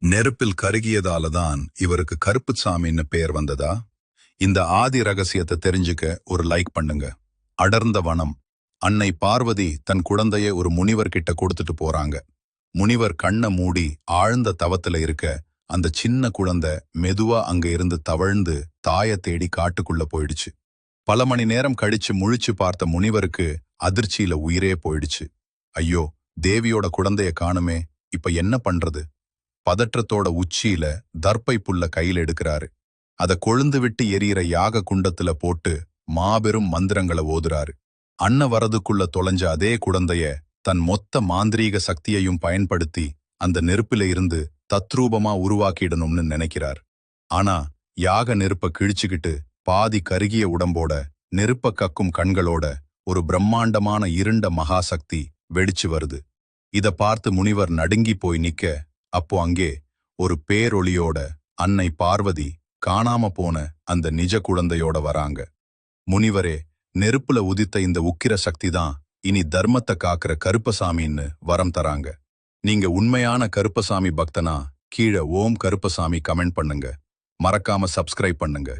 நெருப்பில் கருகியதாலதான் இவருக்கு கருப்புசாமின்னு பெயர் வந்ததா? இந்த ஆதி ரகசியத்தை தெரிஞ்சுக்க ஒரு லைக் பண்ணுங்க. அடர்ந்த வனம். அன்னை பார்வதி தன் குழந்தைய ஒரு முனிவர் கிட்ட கொடுத்துட்டு போறாங்க. முனிவர் கண்ண மூடி ஆழ்ந்த தவத்துல இருக்க அந்த சின்ன குழந்தை மெதுவா அங்க இருந்து தவழ்ந்து தாய தேடி காட்டுக்குள்ள போயிடுச்சு. பல மணி நேரம் கழிச்சு முழிச்சு பார்த்த முனிவருக்கு அதிர்ச்சியில உயிரே போயிடுச்சு. ஐயோ, தேவியோட குழந்தைய காணுமே, இப்ப என்ன பண்றது? பதற்றத்தோட உச்சியில தர்ப்பை புல்ல கையில் எடுக்கிறாரு. அத கொழுந்து விட்டு எரியிற யாக குண்டத்துல போட்டு மாபெரும் மந்திரங்களை ஓதுறாரு. அன்ன வரதுக்குள்ள தொலைஞ்ச அதே குழந்தைய தன் மொத்த மாந்திரீக சக்தியையும் பயன்படுத்தி அந்த நெருப்பில இருந்து தத்ரூபமா உருவாக்கிடணும்னு நினைக்கிறார். ஆனா யாக நெருப்ப கிழிச்சுக்கிட்டு பாதி கருகிய உடம்போட நெருப்ப கக்கும் கண்களோட ஒரு பிரம்மாண்டமான இருண்ட மகாசக்தி வெடிச்சு வருது. இத பார்த்து முனிவர் நடுங்கி போய் நிக்க, அப்போ அங்கே ஒரு பேரொளியோட அன்னை பார்வதி காணாம போன அந்த நிஜ குழந்தையோட வராங்க. முனிவரே, நெருப்புல உதித்த இந்த உக்கிர சக்தி தான் இனி தர்மத்தை காக்கிற கருப்பசாமின்னு வரம் தராங்க. நீங்க உண்மையான கருப்பசாமி பக்தனா? கீழே ஓம் கருப்பசாமி கமெண்ட் பண்ணுங்க. மறக்காம சப்ஸ்கிரைப் பண்ணுங்க.